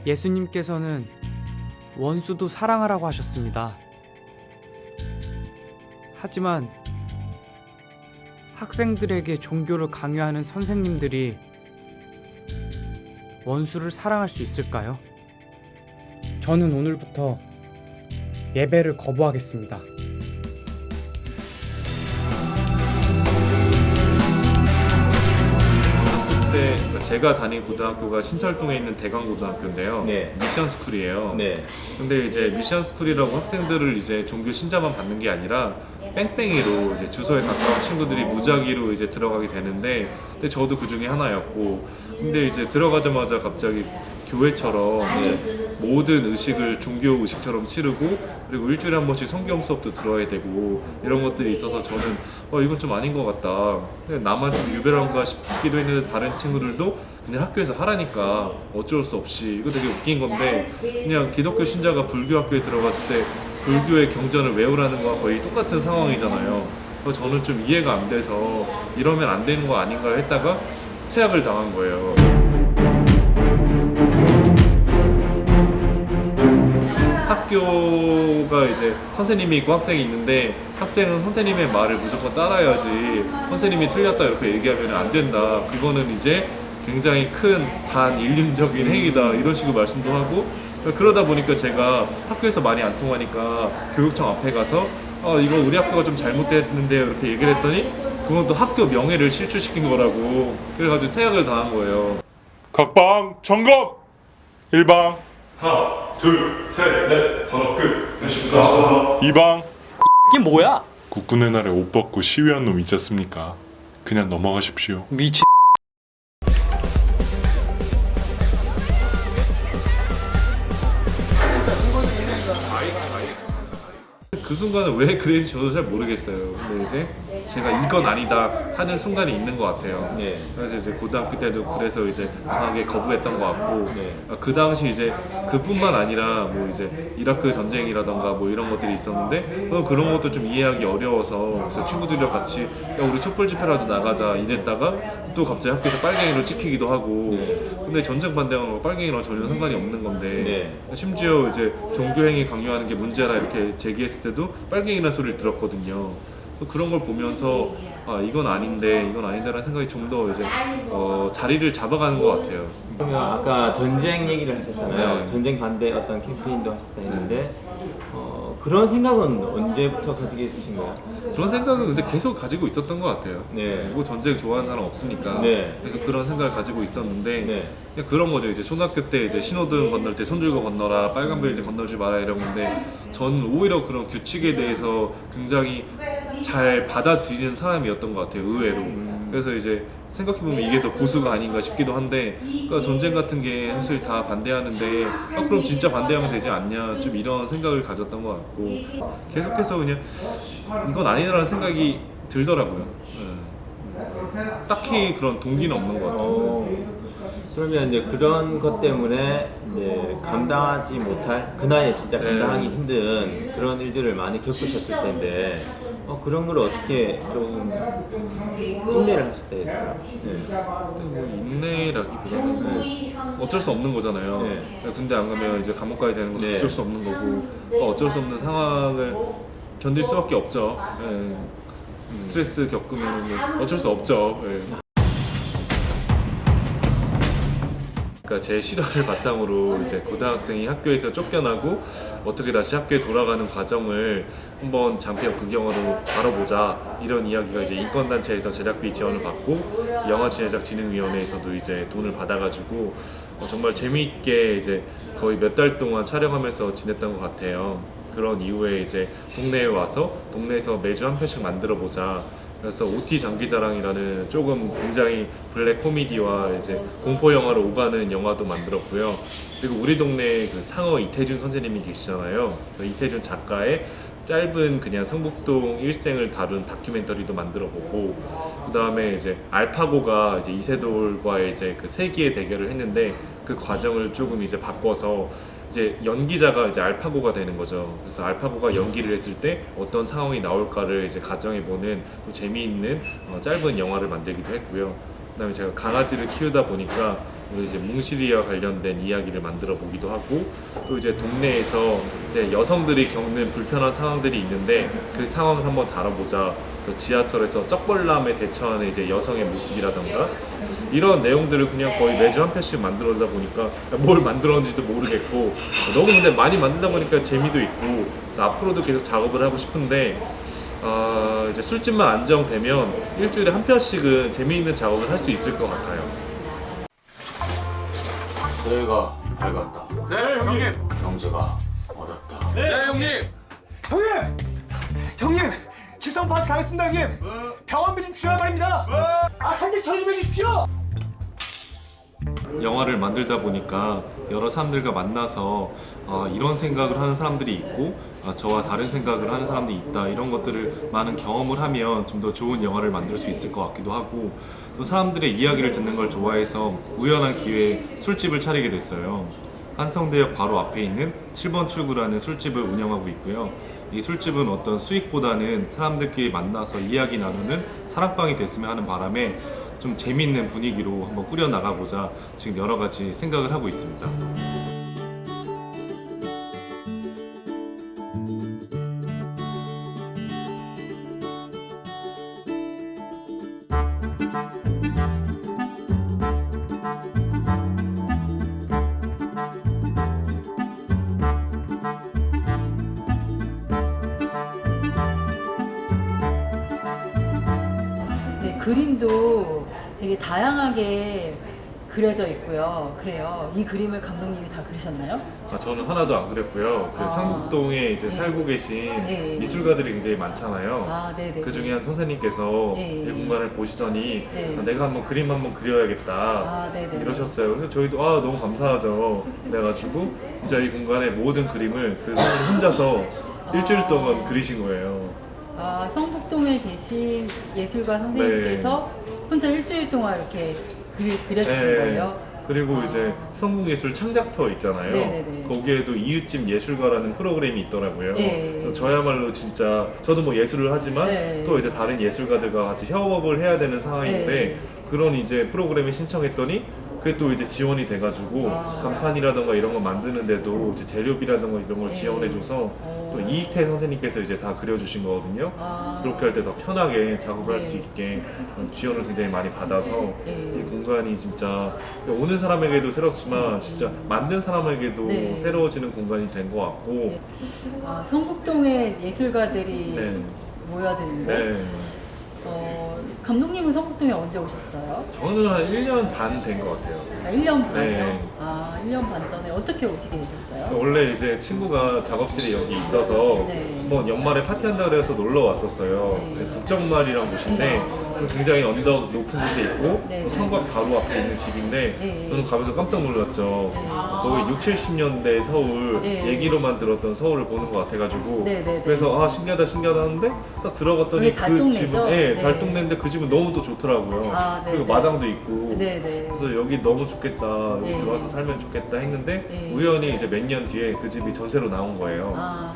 예수님께서는 원수도 사랑하라고 하셨습니다. 하지만 학생들에게 종교를 강요하는 선생님들이 원수를 사랑할 수 있을까요? 저는 오늘부터 예배를 거부하겠습니다. 그때 제가 다닌 고등학교가 신설동에 있는 대광고등학교인데요. 네. 미션 스쿨이에요. 네. 근데 이제 미션 스쿨이라고 학생들을 이제 종교 신자만 받는 게 아니라 뺑뺑이로 이제 주소에 가까운 친구들이 무작위로 이제 들어가게 되는데, 근데 저도 그 중에 하나였고, 근데 이제 들어가자마자 갑자기 교회처럼 이제 모든 의식을 종교 의식처럼 치르고, 그리고 일주일에 한 번씩 성경 수업도 들어야 되고 이런 것들이 있어서 저는 이건 좀 아닌 것 같다. 그냥 나만 좀 유별한가 싶기도 했는데 다른 친구들도 그냥 학교에서 하라니까 어쩔 수 없이, 이거 되게 웃긴 건데 그냥 기독교 신자가 불교 학교에 들어갔을 때 불교의 경전을 외우라는 거와 거의 똑같은 상황이잖아요. 그래서 저는 좀 이해가 안 돼서 이러면 안 되는 거 아닌가 했다가 퇴학을 당한 거예요. 학교가 이제 선생님이 있고 학생이 있는데, 학생은 선생님의 말을 무조건 따라야지 선생님이 틀렸다 이렇게 얘기하면 안 된다, 그거는 이제 굉장히 큰 반인륜적인 행위다, 이런 식으로 말씀도 하고, 그러다 보니까 제가 학교에서 많이 안 통하니까 교육청 앞에 가서 이거 우리 학교가 좀 잘못됐는데요 이렇게 얘기를 했더니 그건 또 학교 명예를 실추시킨 거라고, 그래가지고 퇴학을 당한 거예요. 각방 점검! 1방, 하나, 둘, 셋, 넷, 번호 끝. 열심히다. 2방. 이게 뭐야? 국군의 날에 옷 벗고 시위한 놈 있었습니까? 그냥 넘어가십시오. 미친. 그 순간은 왜 그랬는지 저도 잘 모르겠어요. 근데 이제 제가 이건 아니다 하는 순간이 있는 것 같아요. 네. 그래서 이제 고등학교 때도 그래서 이제 강하게 거부했던 것 같고, 네. 그 당시 이제 그뿐만 아니라 뭐 이제 이라크 전쟁이라던가 뭐 이런 것들이 있었는데 그런 것도 좀 이해하기 어려워서, 그래서 친구들이랑 같이 야 우리 촛불 집회라도 나가자 이랬다가 또 갑자기 학교에서 빨갱이로 찍히기도 하고. 근데 전쟁 반대하는 거 빨갱이랑 전혀 상관이 없는 건데, 심지어 이제 종교행위 강요하는 게 문제라 이렇게 제기했을 때도 빨갱이라는 소리를 들었거든요. 그런 걸 보면서 이건 아닌데라는 생각이 좀 더 이제 자리를 잡아가는 것 같아요. 그러면 아까 전쟁 얘기를 하셨잖아요. 네. 전쟁 반대 어떤 캠페인도 하셨다 했는데 그런 생각은 언제부터 가지게 되신 거예요? 그런 생각은 근데 계속 가지고 있었던 것 같아요. 네. 그리고 전쟁 좋아하는 사람 없으니까. 네. 그래서 그런 생각을 가지고 있었는데, 네. 그냥 그런 거죠. 이제 초등학교 때 이제 신호등 건널 때 손 들고 건너라, 빨간 불 때 건너지 마라 이런 건데, 저는 오히려 그런 규칙에 대해서 굉장히 잘 받아들이는 사람이었던 것 같아요, 의외로. 그래서 이제 생각해보면 이게 더 고수가 아닌가 싶기도 한데, 그러니까 전쟁 같은 게 사실 다 반대하는데 그럼 진짜 반대하면 되지 않냐, 좀 이런 생각을 가졌던 것 같고, 계속해서 그냥 이건 아니라는 생각이 들더라고요. 딱히 그런 동기는 없는 것 같아요. 그러면 이제 그런 것 때문에 이제 감당하지 못할, 그 나이에 진짜 감당하기 힘든 그런 일들을 많이 겪으셨을 텐데 그런 걸 어떻게 좀 인내를 하셨다 해야 될까요? 뭐 인내라기보다는 어쩔 수 없는 거잖아요. 네. 군대 안 가면 이제 감옥 가야 되는 것도 네. 어쩔 수 없는 거고, 어쩔 수 없는 상황을 견딜 수밖에 없죠. 스트레스 겪으면 어쩔 수 없죠. 그러니까 제 실화를 바탕으로 이제 고등학생이 학교에서 쫓겨나고 어떻게 다시 학교에 돌아가는 과정을 한번 장편 극영화로 다뤄보자, 이런 이야기가 이제 인권단체에서 제작비 지원을 받고 영화제작진흥위원회에서도 이제 돈을 받아가지고 정말 재미있게 이제 거의 몇 달 동안 촬영하면서 지냈던 것 같아요. 그런 이후에 이제 동네에 와서 동네에서 매주 한 편씩 만들어 보자. 그래서 OT 장기자랑이라는 조금 굉장히 블랙 코미디와 이제 공포 영화로 오가는 영화도 만들었고요. 그리고 우리 동네에 그 상어 이태준 선생님이 계시잖아요. 이태준 작가의 짧은 그냥 성북동 일생을 다룬 다큐멘터리도 만들어보고, 그 다음에 이제 알파고가 이제 이세돌과의 이제 그 세기의 대결을 했는데 그 과정을 조금 이제 바꿔서 이제 연기자가 이제 알파고가 되는 거죠. 그래서 알파고가 연기를 했을 때 어떤 상황이 나올까를 이제 가정해보는 또 재미있는 짧은 영화를 만들기도 했고요. 그다음에 제가 강아지를 키우다 보니까 이제 뭉실이와 관련된 이야기를 만들어 보기도 하고, 또 이제 동네에서 이제 여성들이 겪는 불편한 상황들이 있는데 그 상황을 한번 다뤄보자. 그래서 지하철에서 쩍벌남에 대처하는 이제 여성의 모습이라던가 이런 내용들을 그냥 거의 매주 한 편씩 만들어다 보니까 뭘 만들었는지도 모르겠고, 너무 근데 많이 만들다 보니까 재미도 있고, 그래서 앞으로도 계속 작업을 하고 싶은데 이제 술집만 안정되면 일주일에 한 편씩은 재미있는 작업을 할 수 있을 것 같아요. 새해가 밝았다. 네 형님. 경제가 어렵다. 네 형님. 형님! 직성 파트 가겠습니다, 형님! 병원비 좀 주셔야 말입니다! 한 대 처리 좀 해주십시오! 영화를 만들다 보니까 여러 사람들과 만나서 이런 생각을 하는 사람들이 있고 저와 다른 생각을 하는 사람들이 있다, 이런 것들을 많은 경험을 하면 좀 더 좋은 영화를 만들 수 있을 것 같기도 하고, 또 사람들의 이야기를 듣는 걸 좋아해서 우연한 기회에 술집을 차리게 됐어요. 한성대역 바로 앞에 있는 7번 출구라는 술집을 운영하고 있고요. 이 술집은 어떤 수익보다는 사람들끼리 만나서 이야기 나누는 사랑방이 됐으면 하는 바람에 좀 재밌는 분위기로 한번 꾸려나가고자 지금 여러 가지 생각을 하고 있습니다. 네, 그림도 되게 다양하게 그려져 있고요. 그래요. 이 그림을 감독님이 다 그리셨나요? 저는 하나도 안 그랬고요. 그 아. 상북동에 이제 네. 살고 계신 네. 미술가들이 굉장히 많잖아요. 아, 네네. 그 중에 한 선생님께서 네. 이 공간을 보시더니 네. 내가 한번 그림 한번 그려야겠다 아, 네네. 이러셨어요. 그래서 저희도 너무 감사하죠. 그래가지고 진짜 이 공간의 모든 그림을 그 선생님 혼자서 일주일 동안 그리신 거예요. 아, 성북동에 계신 예술가 선생님께서 혼자 일주일 동안 이렇게 그려주신 네. 거예요? 그리고 아. 이제 성북예술 창작터 있잖아요. 네네네. 거기에도 이웃집 예술가라는 프로그램이 있더라고요. 네. 그래서 저야말로 진짜 저도 뭐 예술을 하지만 네. 또 이제 다른 예술가들과 같이 협업을 해야 되는 상황인데 네. 그런 이제 프로그램에 신청했더니 그게 또 이제 지원이 돼가지고 아. 간판이라던가 이런 거 만드는데도 이제 재료비라던가 이런 걸 네. 지원해줘서 또 이희태 선생님께서 이제 다 그려주신 거거든요. 아. 그렇게 할 때 더 편하게 작업을 할 네. 수 있게 지원을 굉장히 많이 받아서 네. 이 공간이 진짜 오는 사람에게도 새롭지만 진짜 만든 사람에게도 네. 새로워지는 공간이 된 것 같고. 아, 성북동에 예술가들이 네. 모여드는데 네. 감독님은 성북동에 언제 오셨어요? 저는 한 1년 반 된 것 같아요. 아, 1년 반이요? 네. 아, 1년 반 전에 어떻게 오시게 되셨어요? 원래 이제 친구가 작업실이 여기 있어서 네. 한번 연말에 파티한다 그래서 놀러 왔었어요. 네. 북정말이란 곳인데 굉장히 언덕 높은 곳에 있고 네. 또 성곽 바로 앞에 있는 집인데 네. 저는 가면서 깜짝 놀랐죠. 네. 거의 6, 70년대 서울 네. 얘기로만 들었던 서울을 보는 것 같아가지고 네, 네, 네. 그래서 신기하다 하는데 딱 들어갔더니 여기 그 달동네죠? 집은 네. 달동네인데 그 집은 너무 또 좋더라고요. 아, 네, 그리고 네. 마당도 있고 네네. 그래서 여기 너무 좋겠다, 여기 네. 들어와서 살면 좋겠다 했는데 네. 우연히 이제 몇 년 뒤에 그 집이 전세로 나온 거예요. 아,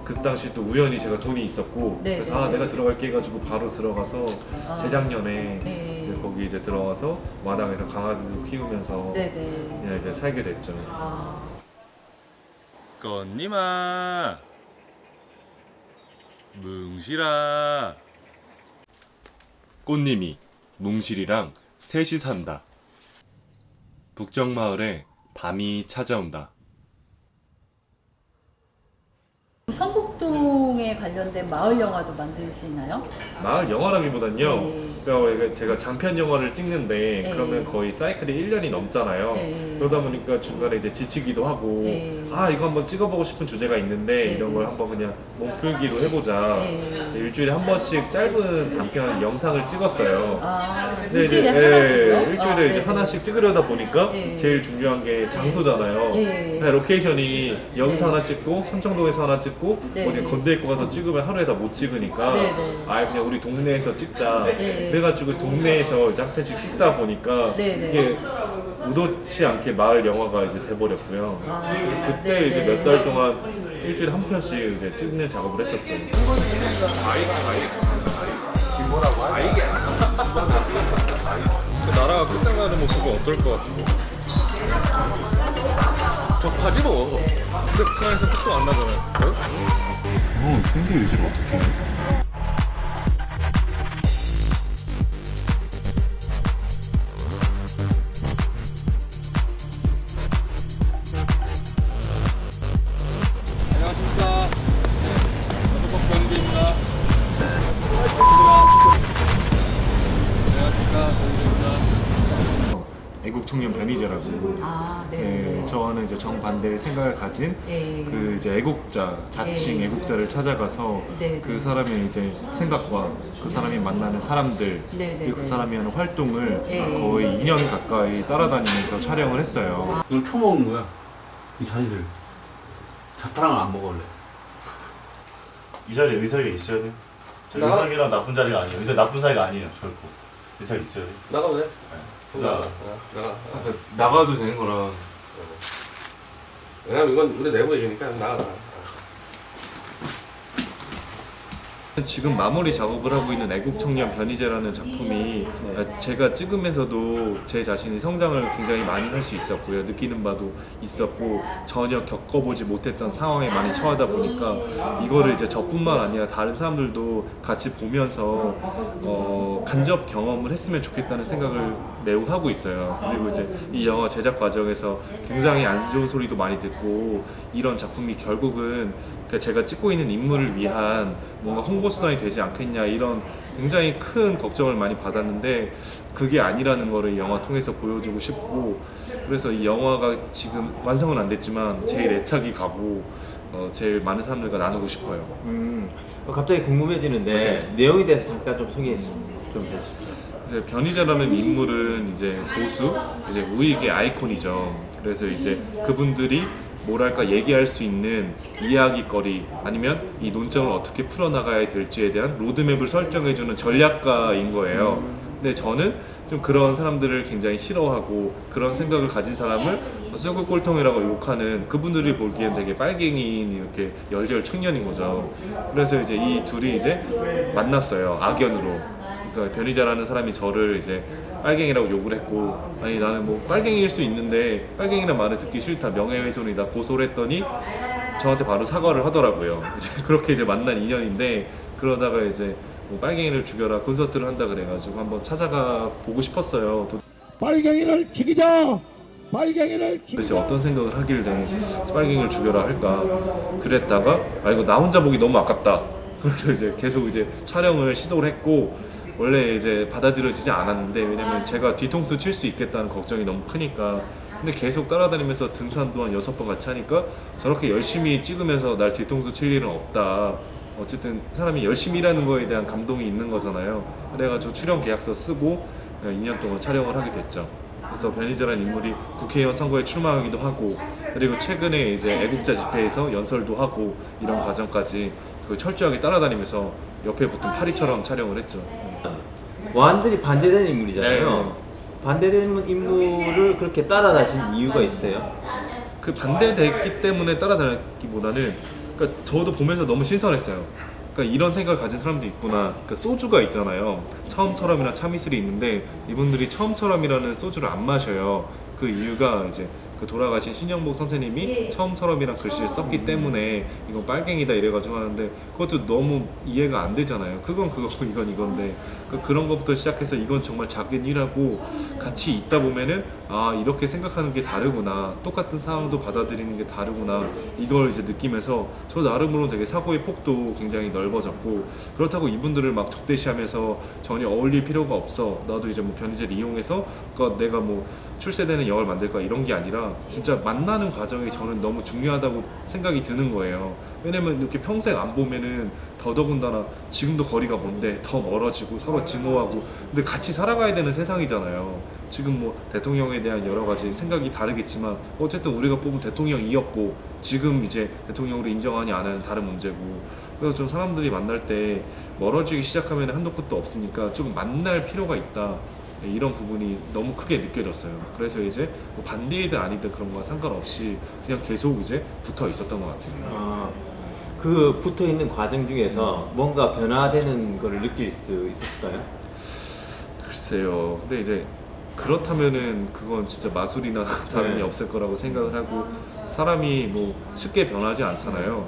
그 당시 또 우연히 제가 돈이 있었고 네, 그래서 네, 네. 내가 들어갈게 해가지고 바로 들어가서 아. 재작년에 네. 이제 거기 이제 들어가서 마당에서 강아지도 키우면서 네네. 그냥 이제 살게 됐죠. 아, 건니마. 뭉실아. 꽃님이 뭉실이랑 셋이 산다. 북정마을에 밤이 찾아온다. 성북동에 관련된 마을 영화도 만드시나요? 마을 영화라기보단요. 네. 그러니까 제가 장편 영화를 찍는데 네. 그러면 거의 사이클이 1년이 넘잖아요. 네. 그러다 보니까 중간에 이제 지치기도 하고 네. 이거 한번 찍어보고 싶은 주제가 있는데 네. 이런 걸 한번 그냥 몸풀기로 해보자. 네. 그래서 일주일에 한 번씩 짧은 단편 영상을 찍었어요. 아, 근데 일주일에 이제, 하나씩요? 일주일에 이제 네네. 하나씩 찍으려다 보니까 네. 제일 중요한 게 장소잖아요. 네. 로케이션이 여기서 네. 하나 찍고 삼청동에서 하나 찍고 네. 어디 건대 입고 가서 찍으면 하루에 다 못 찍으니까 네, 네. 아예 그냥 우리 동네에서 찍자. 네. 그래가지고 동네에서 이제 한 편씩 찍다 보니까 네, 네. 이게 의도치 않게 마을 영화가 이제 돼버렸고요. 아, 그때 네, 이제 네. 몇 달 동안 일주일에 한 편씩 이제 찍는 작업을 했었죠. 나라 영화가 끝장나는 모습은 어떨 것 같은데? 접하지 뭐. 근데 그 안에서 끝도 안 나잖아요. 생계 유지를 어떻게 해? 안녕하십니까. 저도 변희재입니다. 안녕하십니까. 변희재입니다. 애국 청년 변희재라고. 아, 네. 네, 저와는 이제 정반대의 생각을 가진 네. 그 이제 애국자, 자칭 네. 애국자를 찾아가서 네, 그 네. 사람의 이제 생각과 그 사람이 만나는 사람들 네, 네, 그리고 그 네. 사람이 하는 활동을 네. 거의 2년 가까이 따라다니면서 촬영을 했어요. 이걸 처먹는 거야. 이 자리를. 자타랑을 안 먹어 원래. 이 자리에 의석이 있어야 돼. 저 의석이랑 나쁜 자리가 아니에요. 의석 나쁜 사이가 아니에요. 결코. 의석이 있어야 돼. 나가도 돼? 나가. 나가. 나가도 되는 거라. 왜냐면 이건 우리 내부 얘기니까 나가. 지금 마무리 작업을 하고 있는 애국청년 변희재라는 작품이 제가 찍으면서도 제 자신이 성장을 굉장히 많이 할 수 있었고요. 느끼는 바도 있었고 전혀 겪어보지 못했던 상황에 많이 처하다 보니까 이거를 이제 저뿐만 아니라 다른 사람들도 같이 보면서 간접 경험을 했으면 좋겠다는 생각을 매우 하고 있어요. 그리고 이제 이 영화 제작 과정에서 굉장히 안 좋은 소리도 많이 듣고 이런 작품이 결국은 제가 찍고 있는 인물을 위한 뭔가 홍보수단이 되지 않겠냐 이런 굉장히 큰 걱정을 많이 받았는데 그게 아니라는 거를 이 영화 통해서 보여주고 싶고 그래서 이 영화가 지금 완성은 안 됐지만 제일 애착이 가고 제일 많은 사람들과 나누고 싶어요. 갑자기 궁금해지는데 네. 내용에 대해서 잠깐 좀 소개 좀 해주십시오. 이제 변희재라는 인물은 이제 보수, 이제 우익의 아이콘이죠. 그래서 이제 그분들이 뭐랄까 얘기할 수 있는 이야기거리 아니면 이 논점을 어떻게 풀어나가야 될지에 대한 로드맵을 설정해주는 전략가인 거예요. 근데 저는 좀 그런 사람들을 굉장히 싫어하고 그런 생각을 가진 사람을 쑥을 꼴통이라고 욕하는 그분들이 보기엔 되게 빨갱이인 이렇게 열렬 청년인 거죠. 그래서 이제 이 둘이 이제 만났어요. 악연으로. 그러니까 변희재라는 사람이 저를 이제 빨갱이라고 욕을 했고 아니 나는 뭐 빨갱이일 수 있는데 빨갱이란 말을 듣기 싫다 명예훼손이다 고소를 했더니 저한테 바로 사과를 하더라고요. 이제 그렇게 이제 만난 인연인데 그러다가 이제 뭐 빨갱이를 죽여라 콘서트를 한다 그래가지고 한번 찾아가 보고 싶었어요. 빨갱이를 죽이자! 빨갱이를 도대체 어떤 생각을 하길래 빨갱이를 죽여라 할까 그랬다가 아 이거 나 혼자 보기 너무 아깝다. 그래서 이제 계속 이제 촬영을 시도를 했고 원래 이제 받아들여지지 않았는데 왜냐면 제가 뒤통수 칠 수 있겠다는 걱정이 너무 크니까 근데 계속 따라다니면서 등산도 한 6번 같이 하니까 저렇게 열심히 찍으면서 날 뒤통수 칠 일은 없다. 어쨌든 사람이 열심히 일하는 거에 대한 감동이 있는 거잖아요. 그래가지고 출연 계약서 쓰고 2년 동안 촬영을 하게 됐죠. 그래서 변희재라는 인물이 국회의원 선거에 출마하기도 하고 그리고 최근에 이제 애국자 집회에서 연설도 하고 이런 과정까지 그 철저하게 따라다니면서 옆에 붙은 파리처럼 촬영을 했죠. 완전히 반대되는 인물이잖아요. 네. 반대되는 인물을 그렇게 따라다신 이유가 있어요? 그 반대됐기 때문에 따라다녔기보다는 그러니까 저도 보면서 너무 신선했어요. 그러니까 이런 생각을 가진 사람도 있구나. 그러니까 소주가 있잖아요. 처음처럼이나 참이슬이 있는데 이분들이 처음처럼이라는 소주를 안 마셔요. 그 이유가 이제 그 돌아가신 신영복 선생님이 처음처럼이란 글씨를 썼기 때문에 이건 빨갱이다 이래가지고 하는데 그것도 너무 이해가 안 되잖아요. 그건 그거고 이건 이건데 그런 것부터 시작해서 이건 정말 작은 일하고 같이 있다 보면은 아 이렇게 생각하는 게 다르구나 똑같은 상황도 받아들이는 게 다르구나 이걸 이제 느끼면서 저 나름으로 되게 사고의 폭도 굉장히 넓어졌고 그렇다고 이분들을 막 적대시하면서 전혀 어울릴 필요가 없어 나도 이제 뭐 변희재를 이용해서 그러니까 내가 뭐 출세되는 영화를 만들까 이런 게 아니라 진짜 만나는 과정이 저는 너무 중요하다고 생각이 드는 거예요. 왜냐면 이렇게 평생 안 보면은 더더군다나 지금도 거리가 먼데 더 멀어지고 서로 증오하고 근데 같이 살아가야 되는 세상이잖아요. 지금 뭐 대통령에 대한 여러 가지 생각이 다르겠지만 어쨌든 우리가 뽑은 대통령이었고 지금 이제 대통령으로 인정하냐 안 하는 다른 문제고 그래서 좀 사람들이 만날 때 멀어지기 시작하면 한도 끝도 없으니까 좀 만날 필요가 있다. 이런 부분이 너무 크게 느껴졌어요. 그래서 이제 뭐 반대이든 아니든 그런 거와 상관없이 그냥 계속 이제 붙어 있었던 것 같아요. 그 붙어 있는 과정 중에서 뭔가 변화되는 거를 느낄 수 있었을까요? 글쎄요. 근데 이제 그렇다면은 그건 진짜 마술이나 다름이 네. 없을 거라고 생각을 하고 사람이 뭐 쉽게 변하지 않잖아요.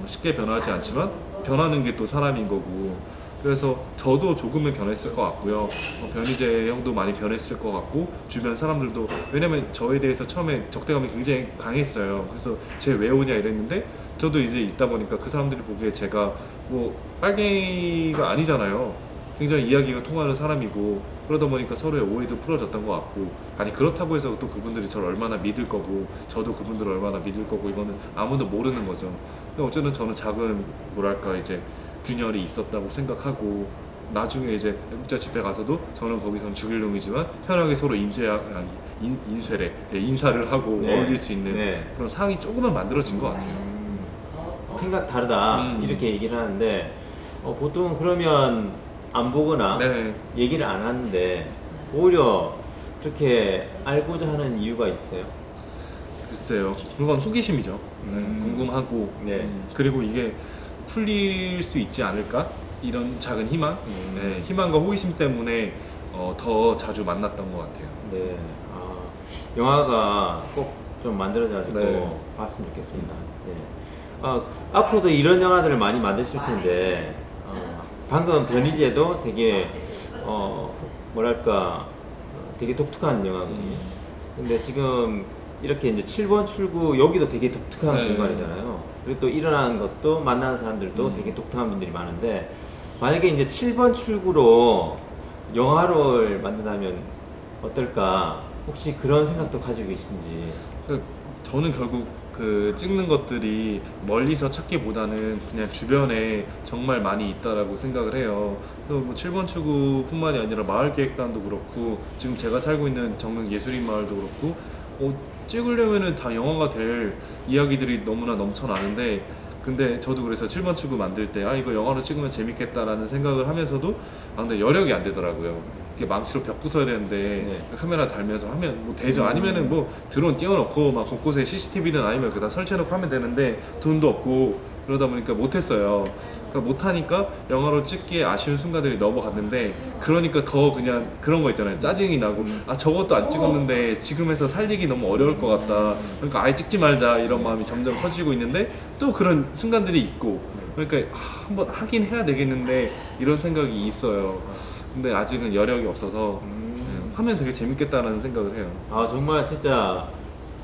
쉽게 변하지 않지만 변하는 게 또 사람인 거고 그래서 저도 조금은 변했을 것 같고요. 변희재 형도 많이 변했을 것 같고 주변 사람들도 왜냐면 저에 대해서 처음에 적대감이 굉장히 강했어요. 그래서 쟤 왜 오냐 이랬는데 저도 이제 있다 보니까 그 사람들이 보기에 제가 뭐 빨갱이가 아니잖아요. 굉장히 이야기가 통하는 사람이고 그러다 보니까 서로의 오해도 풀어졌던 것 같고 아니 그렇다고 해서 또 그분들이 저를 얼마나 믿을 거고 저도 그분들을 얼마나 믿을 거고 이거는 아무도 모르는 거죠. 근데 어쨌든 저는 작은 뭐랄까 이제 균열이 있었다고 생각하고 나중에 이제 애국자 집회 가서도 저는 거기선 죽일 놈이지만 편하게 서로 인사를 하고 네. 어울릴 수 있는 네. 그런 상황이 조금은 만들어진 것 같아요. 생각 다르다 이렇게 얘기를 하는데 보통 그러면 안 보거나 네. 얘기를 안 하는데 오히려 그렇게 알고자 하는 이유가 있어요? 글쎄요. 그건 호기심이죠. 궁금하고 네. 그리고 이게 풀릴 수 있지 않을까? 이런 작은 희망? 네, 희망과 호기심 때문에 더 자주 만났던 것 같아요. 네. 영화가 꼭 좀 만들어져가지고 네. 봤으면 좋겠습니다. 네. 앞으로도 이런 영화들을 많이 만드실 텐데 방금 변희재도 되게 뭐랄까 되게 독특한 영화거든요. 근데 지금 이렇게 이제 7번 출구 여기도 되게 독특한 네. 공간이잖아요. 그리고 또 일어나는 것도 만나는 사람들도 되게 독특한 분들이 많은데 만약에 이제 7번 출구로 영화를 만든다면 어떨까? 혹시 그런 생각도 가지고 계신지? 저는 결국 그 찍는 것들이 멀리서 찾기보다는 그냥 주변에 정말 많이 있다라고 생각을 해요. 그래서 뭐 7번 출구뿐만이 아니라 마을계획단도 그렇고 지금 제가 살고 있는 정릉 예술인 마을도 그렇고 찍으려면은 다 영화가 될 이야기들이 너무나 넘쳐나는데 근데 저도 그래서 7번 출구 만들 때 이거 영화로 찍으면 재밌겠다라는 생각을 하면서도 근데 여력이 안 되더라고요. 이게 망치로 벽 부숴야 되는데 카메라 달면서 하면 뭐 되죠. 아니면은 뭐 드론 띄워놓고 막 곳곳에 CCTV든 아니면 그다 설치해놓고 하면 되는데 돈도 없고 그러다 보니까 못했어요. 그러니까 못하니까 영화로 찍기에 아쉬운 순간들이 넘어갔는데 그러니까 더 그냥 그런 거 있잖아요. 짜증이 나고 저것도 안 찍었는데 지금 해서 살리기 너무 어려울 것 같다. 그러니까 아예 찍지 말자 이런 마음이 점점 커지고 있는데 또 그런 순간들이 있고 그러니까 한번 하긴 해야 되겠는데 이런 생각이 있어요. 근데 아직은 여력이 없어서 하면 되게 재밌겠다는 생각을 해요. 정말 진짜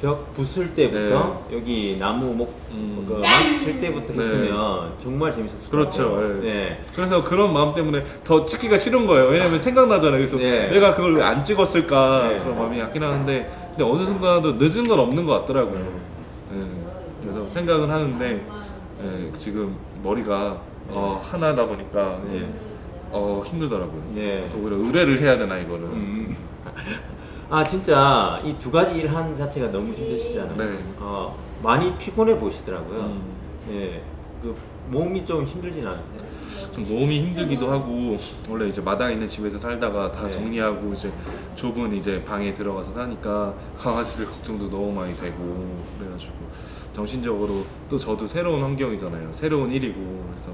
벽 부술 때부터 여기 나무 망치 칠 때부터 했으면 정말 재밌었을 것 같아요. 그렇죠. 네. 그래서 그런 마음 때문에 더 찍기가 싫은 거예요. 왜냐면 생각나잖아요. 그래서 내가 그걸 왜 안 찍었을까 그런 마음이 약긴 하는데 근데 어느 순간도 늦은 건 없는 것 같더라고요. 그래서 생각은 하는데 지금 머리가 하나다 보니까 힘들더라고요. 그래서 오히려 의뢰를 해야 되나 이거를. 진짜 이 두 가지 일 하는 자체가 너무 힘드시잖아요. 네. 많이 피곤해 보시더라고요. 네. 그 몸이 좀 힘들진 않으세요? 좀 몸이 힘들기도 하고 원래 이제 마당에 있는 집에서 살다가 다 정리하고 이제 좁은 이제 방에 들어가서 사니까 강아지들 걱정도 너무 많이 되고 그래가지고 정신적으로 또 저도 새로운 환경이잖아요. 새로운 일이고 그래서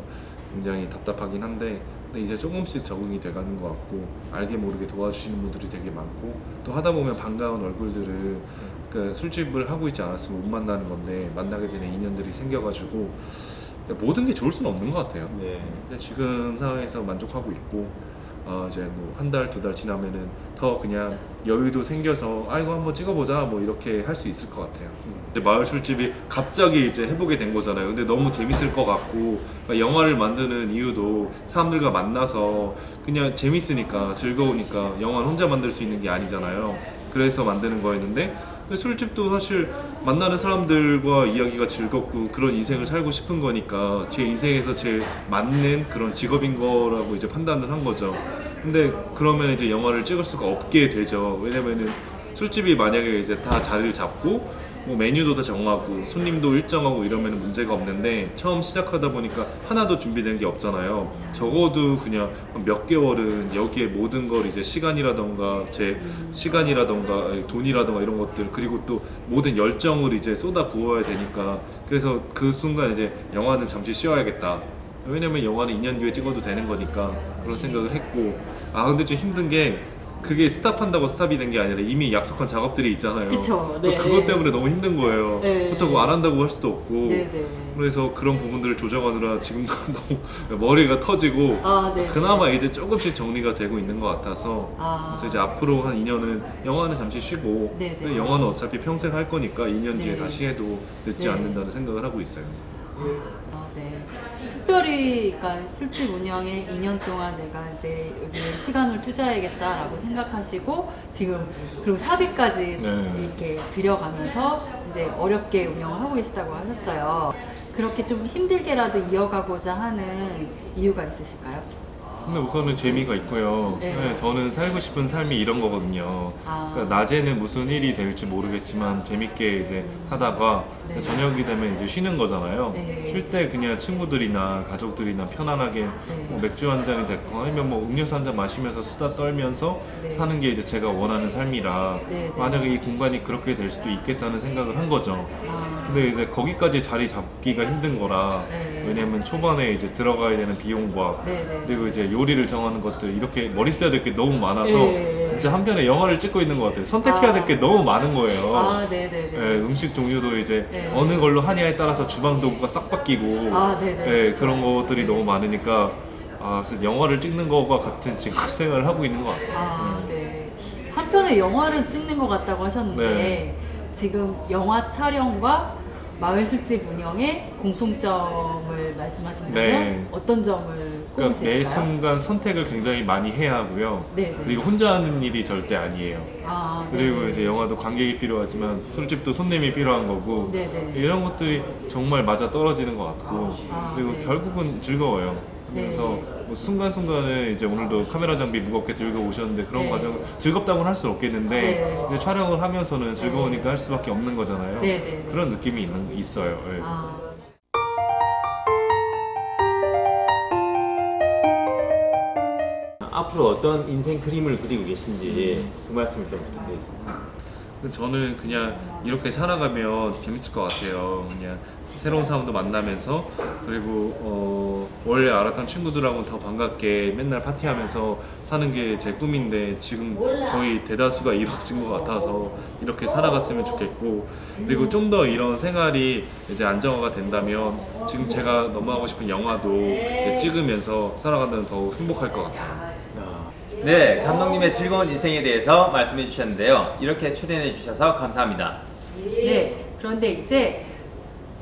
굉장히 답답하긴 한데 근데 이제 조금씩 적응이 돼가는 것 같고 알게 모르게 도와주시는 분들이 되게 많고 또 하다 보면 반가운 얼굴들을 그러니까 술집을 하고 있지 않았으면 못 만나는 건데 만나게 되는 인연들이 생겨가지고 모든 게 좋을 수는 없는 것 같아요. 근데 지금 상황에서 만족하고 있고 이제 뭐 한 달, 두 달 지나면은 더 그냥 여유도 생겨서 이거 한번 찍어보자 뭐 이렇게 할 수 있을 것 같아요. 이제 마을 술집이 갑자기 이제 해보게 된 거잖아요. 근데 너무 재밌을 것 같고 그러니까 영화를 만드는 이유도 사람들과 만나서 그냥 재밌으니까 즐거우니까 영화는 혼자 만들 수 있는 게 아니잖아요. 그래서 만드는 거였는데 근데 술집도 사실 만나는 사람들과 이야기가 즐겁고 그런 인생을 살고 싶은 거니까 제 인생에서 제일 맞는 그런 직업인 거라고 이제 판단을 한 거죠. 근데 그러면 이제 영화를 찍을 수가 없게 되죠. 왜냐면은 술집이 만약에 이제 다 자리를 잡고 뭐 메뉴도 다 정하고 손님도 일정하고 이러면 문제가 없는데 처음 시작하다 보니까 하나도 준비된 게 없잖아요. 적어도 그냥 몇 개월은 여기에 모든 걸 이제 시간이라던가 제 시간이라던가 돈이라던가 이런 것들 그리고 또 모든 열정을 이제 쏟아 부어야 되니까 그래서 그 순간 이제 영화는 잠시 쉬어야겠다. 왜냐면 영화는 2년 뒤에 찍어도 되는 거니까 그런 생각을 했고 근데 좀 힘든 게 그게 스탑한다고 스탑이 된 게 아니라 이미 약속한 작업들이 있잖아요. 그쵸, 네. 그것 때문에 너무 힘든 거예요. 네. 그렇다고 안 한다고 할 수도 없고. 네, 네. 그래서 그런 부분들을 조정하느라 지금도 너무 머리가 터지고 아, 네. 그나마 이제 조금씩 정리가 되고 있는 것 같아서 그래서 이제 앞으로 한 2년은 영화는 잠시 쉬고 네, 네. 근데 영화는 어차피 평생 할 거니까 2년 뒤에 네. 다시 해도 늦지 네. 않는다는 생각을 하고 있어요. 네. 특별히 그러니까 술집 운영에 2년 동안 내가 이제 여기 시간을 투자해야겠다라고 생각하시고 지금 그리고 사비까지 네. 이렇게 들여가면서 이제 어렵게 운영을 하고 계시다고 하셨어요. 그렇게 좀 힘들게라도 이어가고자 하는 이유가 있으실까요? 근데 우선은 재미가 있고요. 네. 네, 저는 살고 싶은 삶이 이런 거거든요. 그러니까 낮에는 무슨 일이 될지 모르겠지만 재밌게 이제 하다가 네. 저녁이 되면 이제 쉬는 거잖아요. 네. 쉴 때 그냥 친구들이나 가족들이나 편안하게 네. 뭐 맥주 한 잔이 됐고 아니면 뭐 음료수 한 잔 마시면서 수다 떨면서 네. 사는 게 이제 제가 원하는 삶이라 네, 네. 만약에 이 공간이 그렇게 될 수도 있겠다는 생각을 한 거죠. 아, 근데 이제 거기까지 자리 잡기가 힘든 거라 네. 왜냐면 초반에 이제 들어가야 되는 비용과 네, 네. 그리고 이제 요리를 정하는 것들 이렇게 머리 써야 될 게 너무 많아서 네. 진짜 한편에 영화를 찍고 있는 것 같아요. 선택해야 될 게 너무 많은 거예요. 아, 네네네. 예, 음식 종류도 이제 네. 어느 걸로 하냐에 따라서 주방 도구가 싹 바뀌고 아, 네네. 예, 그런 것들이 너무 많으니까 그래서 영화를 찍는 거와 같은 지금 생활을 하고 있는 것 같아요. 아, 네. 한편에 영화를 찍는 것 같다고 하셨는데 네. 지금 영화 촬영과 마을 술집 운영의 공통점을 말씀하신다면 네. 어떤 점을 꼽을 그러니까 수 매 있을까요? 순간 선택을 굉장히 많이 해야 하고요. 네네. 그리고 혼자 하는 일이 절대 아니에요. 아, 그리고 네네. 이제 영화도 관객이 필요하지만 술집도 손님이 필요한 거고 네네. 이런 것들이 정말 맞아 떨어지는 것 같고 그리고 네. 결국은 즐거워요. 그래서 네. 뭐 순간순간에 이제 오늘도 카메라 장비 무겁게 들고 오셨는데 그런 네. 과정 즐겁다고는 할 수 없겠는데 네. 이제 촬영을 하면서는 즐거우니까 할 수밖에 없는 거잖아요. 네네. 그런 느낌이 있어요. 예. 아. 앞으로 어떤 인생 그림을 그리고 계신지 그 말씀을 좀 부탁드리겠습니다. 저는 그냥 이렇게 살아가면 재밌을 것 같아요. 그냥 새로운 사람도 만나면서 그리고 원래 알았던 친구들하고는 더 반갑게 맨날 파티하면서 사는 게 제 꿈인데 지금 거의 대다수가 이루어진 것 같아서 이렇게 살아갔으면 좋겠고 그리고 좀 더 이런 생활이 이제 안정화가 된다면 지금 제가 너무 하고 싶은 영화도 이렇게 찍으면서 살아간다면 더욱 행복할 것 같아요. 네, 감독님의 즐거운 인생에 대해서 말씀해 주셨는데요. 이렇게 출연해 주셔서 감사합니다. 네. 그런데 이제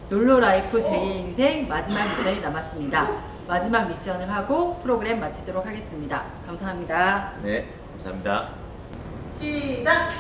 롤로라이프 제2의 인생 마지막 미션이 남았습니다. 마지막 미션을 하고 프로그램 마치도록 하겠습니다. 감사합니다. 네, 감사합니다. 시작!